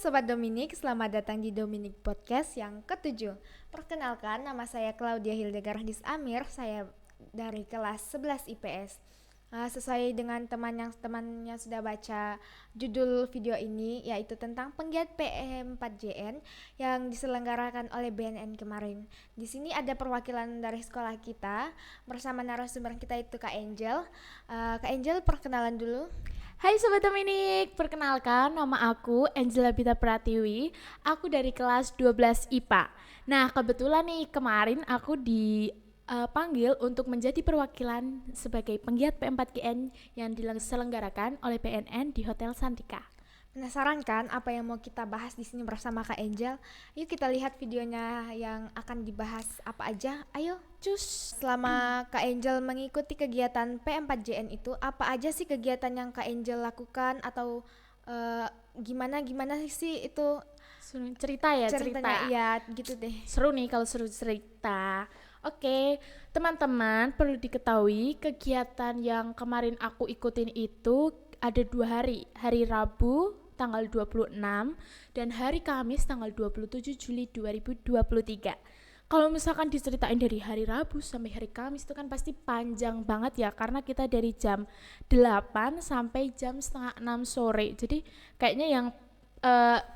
Sobat Dominik, selamat datang di Dominik Podcast yang ketujuh. Perkenalkan, nama saya Claudia Hildegardis Amir, saya dari kelas 11 IPS. Sesuai dengan temannya sudah baca judul video ini, yaitu tentang penggiat PM4JN yang diselenggarakan oleh BNN kemarin. Di sini ada perwakilan dari sekolah kita, bersama narasumber kita itu Kak Angel. Kak Angel, perkenalan dulu. Hai Sobat Dominik, perkenalkan nama aku Angela Bita Pratiwi, aku dari kelas 12 IPA. Nah kebetulan nih kemarin aku dipanggil untuk menjadi perwakilan sebagai penggiat P4GN yang diselenggarakan oleh BNN di Hotel Santika. Penasaran kan apa yang mau kita bahas di sini bersama Kak Angel? Yuk kita lihat videonya yang akan dibahas apa aja. Ayo, cus. Selama Kak Angel mengikuti kegiatan P4JN itu, apa aja sih kegiatan yang Kak Angel lakukan atau gimana sih itu Cerita ya, ceritanya? Iya, gitu deh. Seru nih kalau seru cerita. Oke, teman-teman perlu diketahui kegiatan yang kemarin aku ikutin itu ada 2 hari. Hari Rabu tanggal 26 dan hari Kamis tanggal 27 Juli 2023. Kalau misalkan diceritain dari hari Rabu sampai hari Kamis itu kan pasti panjang banget ya, karena kita dari jam 8 sampai jam setengah 6 sore. Jadi kayaknya yang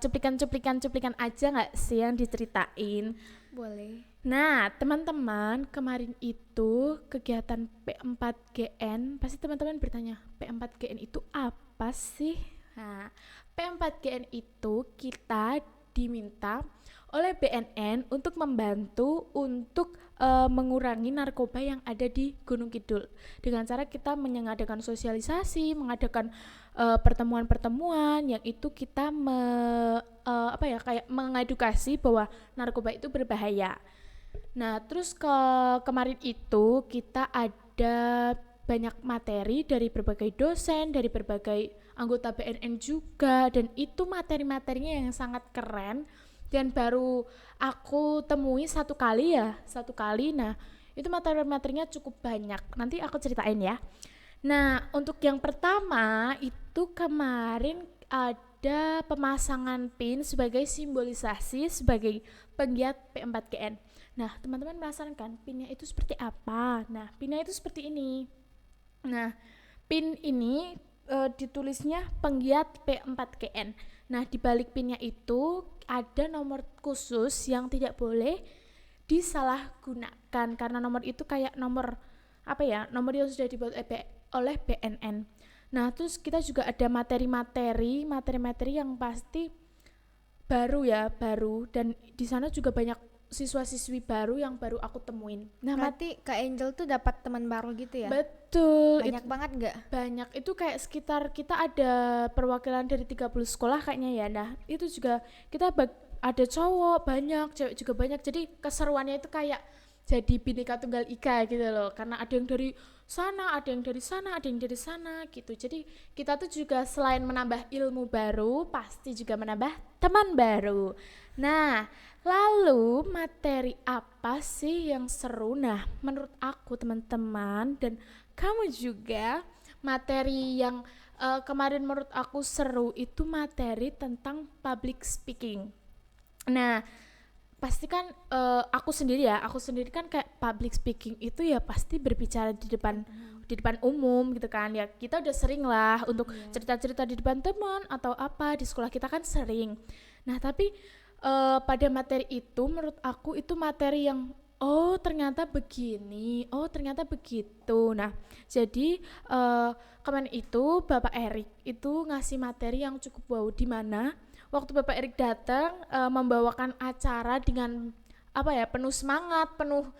cuplikan aja nggak sih yang diceritain? Boleh. Nah, teman-teman, kemarin itu kegiatan P4GN, pasti teman-teman bertanya, P4GN itu apa sih? Nah, P4GN itu kita diminta oleh BNN untuk membantu untuk mengurangi narkoba yang ada di Gunung Kidul. Dengan cara kita mengadakan sosialisasi, mengadakan pertemuan-pertemuan yang itu kita kayak mengedukasi bahwa narkoba itu berbahaya. Nah, terus kemarin itu kita ada banyak materi dari berbagai dosen, dari berbagai anggota BNN juga, dan itu materi-materinya yang sangat keren dan baru aku temui satu kali. Nah, itu materi-materinya cukup banyak. Nanti aku ceritain ya. Nah, untuk yang pertama itu kemarin ada pemasangan pin sebagai simbolisasi sebagai penggiat P4GN. Nah, teman-teman penasaran kan pinnya itu seperti apa? Nah, pinnya itu seperti ini. Nah, pin ini ditulisnya penggiat P4GN. Nah, di balik pinnya itu ada nomor khusus yang tidak boleh disalahgunakan karena nomor itu kayak nomor nomor yang sudah dibuat oleh BNN. Nah, terus kita juga ada materi-materi yang pasti baru dan di sana juga banyak siswa-siswi baru yang baru aku temuin. Nah, berarti Kak Angel tuh dapat teman baru gitu ya? Betul. Banyak banget nggak? Banyak, itu kayak sekitar kita ada perwakilan dari 30 sekolah kayaknya ya. Nah, itu juga kita ada cowok banyak, cewek juga banyak. Jadi keseruannya itu kayak jadi Bhinneka Tunggal Ika gitu loh. Karena ada yang dari sana, ada yang dari sana, ada yang dari sana gitu. Jadi kita tuh juga selain menambah ilmu baru, pasti juga menambah teman baru. Nah, lalu materi apa sih yang seru? Nah, menurut aku teman-teman dan kamu juga, materi yang kemarin menurut aku seru itu materi tentang public speaking. Nah, pasti kan aku sendiri kan kayak public speaking itu ya pasti berbicara di depan umum gitu kan ya. Kita udah sering lah untuk cerita-cerita di depan teman atau apa di sekolah kita kan sering. Nah, tapi pada materi itu menurut aku itu materi yang ternyata begini, ternyata begitu. Nah, jadi kemarin itu Bapak Erik itu ngasih materi yang cukup wow, di mana waktu Bapak Erik datang membawakan acara dengan penuh semangat, penuh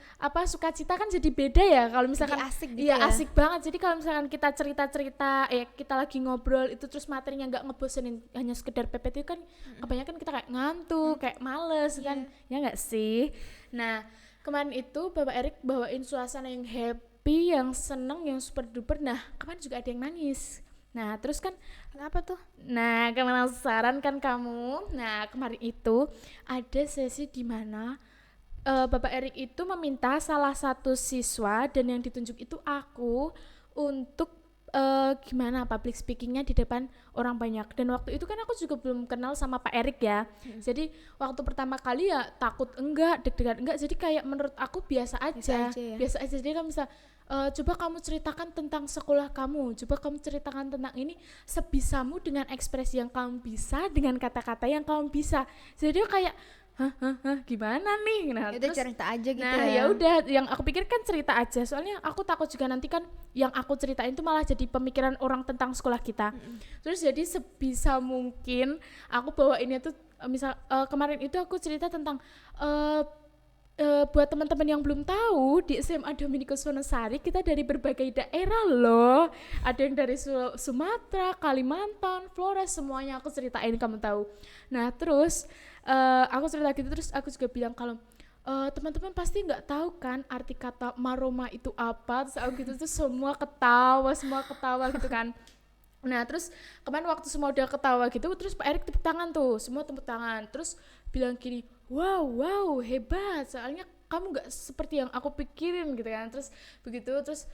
sukacita kan jadi beda ya kalau misalkan asik gitu ya. Asik banget. Jadi kalau misalkan kita cerita-cerita kita lagi ngobrol itu terus materinya nggak ngebosenin, hanya sekedar PPT kan kebanyakan kita kayak ngantuk, kayak males kan, ya nggak sih. Nah, kemarin itu Bapak Erik bawain suasana yang happy, yang seneng, yang super duper. Nah, kemarin juga ada yang nangis. Nah, terus kan Kenapa tuh? Nah, penasaran kan kamu? Nah, kemarin itu ada sesi di mana Bapak Erik itu meminta salah satu siswa dan yang ditunjuk itu aku untuk gimana public speakingnya di depan orang banyak. Dan waktu itu kan aku juga belum kenal sama Pak Erik ya. Jadi waktu pertama kali ya takut enggak, deg-degan enggak. Jadi kayak menurut aku biasa aja ya. biasa aja. Jadi kamu bisa coba kamu ceritakan tentang sekolah kamu, coba kamu ceritakan tentang ini sebisamu dengan ekspresi yang kamu bisa, dengan kata-kata yang kamu bisa. Jadi dia kayak gimana nih? Nah, Udah cerita aja gitu nah ya. ya udah, yang aku pikir kan cerita aja, soalnya aku takut juga nanti kan yang aku ceritain itu malah jadi pemikiran orang tentang sekolah kita. Terus jadi sebisa mungkin aku bawainnya tuh misal kemarin itu aku cerita tentang buat teman-teman yang belum tahu, di SMA Dominikus Wonosari kita dari berbagai daerah loh. Ada yang dari Sumatera, Kalimantan, Flores, semuanya aku ceritain kamu tahu. Nah terus aku cerita gitu, terus aku juga bilang kalau teman-teman pasti nggak tahu kan arti kata maroma itu apa. Terus aku gitu tuh semua ketawa gitu kan. Nah terus kemarin waktu semua udah ketawa gitu, terus Pak Erik tepuk tangan tuh, semua tepuk tangan, terus bilang gini, wow hebat, soalnya kamu nggak seperti yang aku pikirin gitu kan. Terus begitu, terus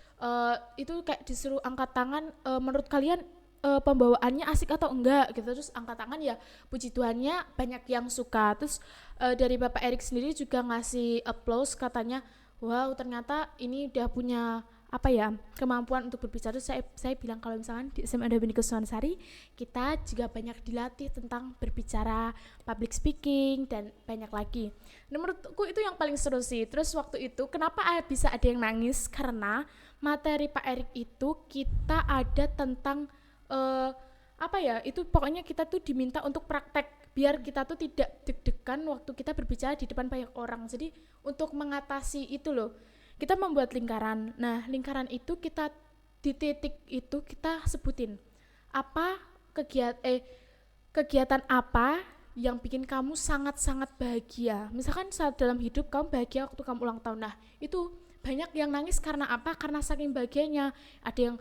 itu kayak disuruh angkat tangan, menurut kalian pembawaannya asik atau enggak gitu. Terus angkat tangan, ya puji Tuhannya banyak yang suka. Terus dari Bapak Erik sendiri juga ngasih applause, katanya wow ternyata ini udah punya apa ya, kemampuan untuk berbicara. Terus saya bilang kalau misalkan di SMA Dominikus Wonosari kita juga banyak dilatih tentang berbicara, public speaking, dan banyak lagi. Nah, menurutku itu yang paling seru sih. Terus waktu itu kenapa bisa ada yang nangis, karena materi Pak Erik itu kita ada tentang apa ya, itu pokoknya kita tuh diminta untuk praktek biar kita tuh tidak deg-degan waktu kita berbicara di depan banyak orang. Jadi untuk mengatasi itu loh, kita membuat lingkaran. Nah lingkaran itu kita di titik itu kita sebutin apa kegiatan apa yang bikin kamu sangat-sangat bahagia. Misalkan saat dalam hidup kamu bahagia waktu kamu ulang tahun. Nah itu banyak yang nangis karena apa? Karena saking bahagianya. Ada yang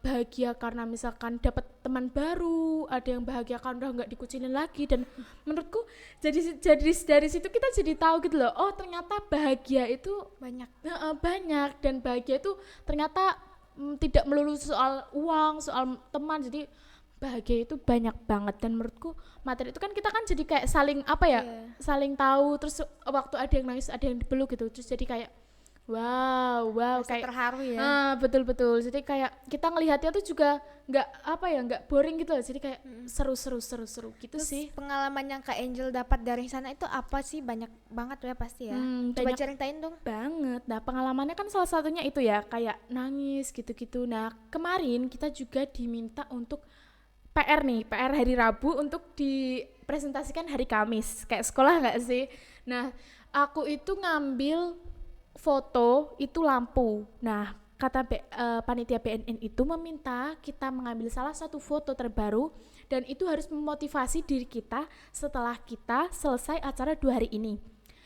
bahagia karena misalkan dapat teman baru, ada yang bahagia karena udah nggak dikucilin lagi. Dan menurutku jadi dari situ kita jadi tahu gitu loh, oh ternyata bahagia itu Banyak. banyak, dan bahagia itu ternyata tidak melulu soal uang, soal teman. Jadi bahagia itu banyak banget. Dan menurutku materi itu kan kita kan jadi kayak saling apa ya, saling tahu. Terus waktu ada yang nangis, ada yang dipeluk gitu, terus jadi kayak wow Rasa kayak terharu ya. betul. Jadi kayak kita ngelihatnya tuh juga nggak apa ya, nggak boring gitu loh. Jadi kayak seru gitu. Terus sih. pengalaman yang Kak Angel dapat dari sana itu apa sih? Banyak banget ya pasti ya. Coba Banyak ceritain dong. banget. Nah pengalamannya kan salah satunya itu ya, kayak nangis gitu. Nah kemarin kita juga diminta untuk PR hari Rabu untuk dipresentasikan hari Kamis, kayak sekolah nggak sih. Nah aku itu ngambil foto itu lampu. Nah kata panitia BNN itu meminta kita mengambil salah satu foto terbaru, dan itu harus memotivasi diri kita setelah kita selesai acara 2 hari ini.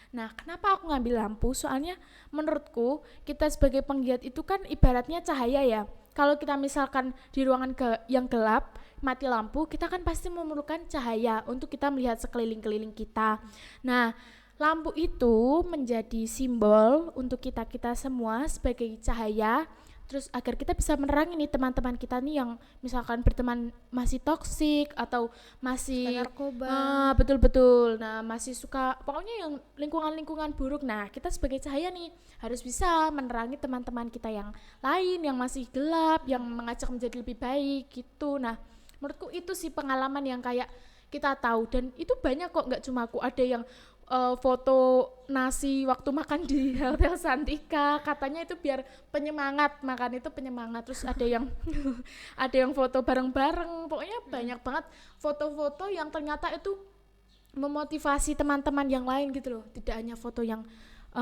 Nah kenapa aku ngambil lampu? Soalnya menurutku kita sebagai penggiat itu kan ibaratnya cahaya ya. Kalau kita misalkan di ruangan yang gelap, mati lampu, kita kan pasti memerlukan cahaya untuk kita melihat sekeliling-keliling kita. Nah lampu itu menjadi simbol untuk kita semua sebagai cahaya, terus agar kita bisa menerangi nih teman-teman kita nih yang misalkan berteman masih toksik atau masih narkoba. betul. Nah masih suka pokoknya yang lingkungan buruk. Nah kita sebagai cahaya nih harus bisa menerangi teman-teman kita yang lain yang masih gelap, yang mengajak menjadi lebih baik gitu. Nah menurutku itu sih pengalaman yang kayak kita tahu, dan itu banyak kok, nggak cuma aku. Ada yang foto nasi waktu makan di Hotel Santika, katanya itu biar penyemangat, makan itu penyemangat. Terus ada yang ada yang foto bareng-bareng. Pokoknya banyak banget foto-foto yang ternyata itu memotivasi teman-teman yang lain gitu loh, tidak hanya foto yang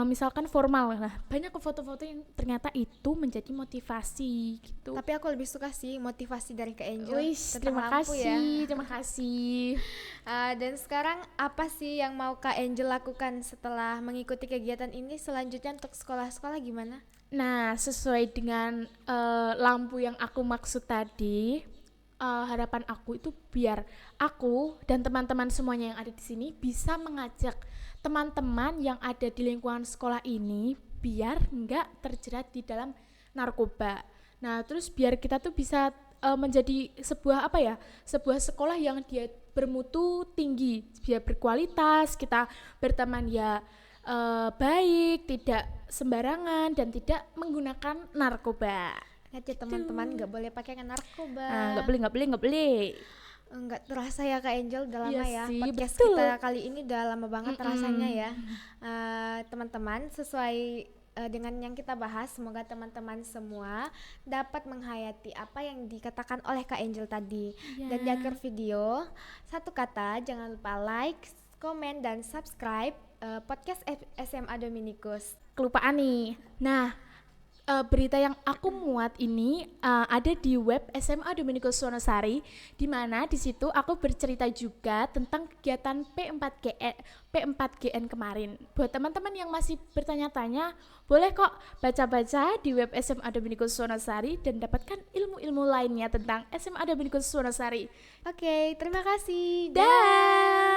misalkan formal. Nah banyak foto-foto yang ternyata itu menjadi motivasi gitu. Tapi aku lebih suka sih motivasi dari Kak Angel. Terima kasih. Dan sekarang apa sih yang mau Kak Angel lakukan setelah mengikuti kegiatan ini? Selanjutnya untuk sekolah-sekolah gimana? Nah sesuai dengan lampu yang aku maksud tadi, harapan aku itu biar aku dan teman-teman semuanya yang ada di sini bisa mengajak teman-teman yang ada di lingkungan sekolah ini biar nggak terjerat di dalam narkoba. Nah, terus biar kita tuh bisa menjadi sebuah sekolah yang dia bermutu tinggi, biar berkualitas, kita berteman ya baik, tidak sembarangan dan tidak menggunakan narkoba. Ingat ya teman-teman, nggak boleh pakai narkoba. Nggak boleh. Nggak terasa ya Kak Angel, udah lama Iya ya sih, podcast betul. kita kali ini, udah lama banget rasanya ya. Teman-teman, sesuai dengan yang kita bahas, semoga teman-teman semua dapat menghayati apa yang dikatakan oleh Kak Angel tadi. Dan di akhir video, satu kata, jangan lupa like, komen, dan subscribe podcast SMA Dominikus. Kelupaan nih. Nah, berita yang aku muat ini ada di web SMA Dominikus Wonosari, di mana di situ aku bercerita juga tentang kegiatan P4GN kemarin. Buat teman-teman yang masih bertanya-tanya, boleh kok baca-baca di web SMA Dominikus Wonosari dan dapatkan ilmu-ilmu lainnya tentang SMA Dominikus Wonosari. Oke, terima kasih. Dah.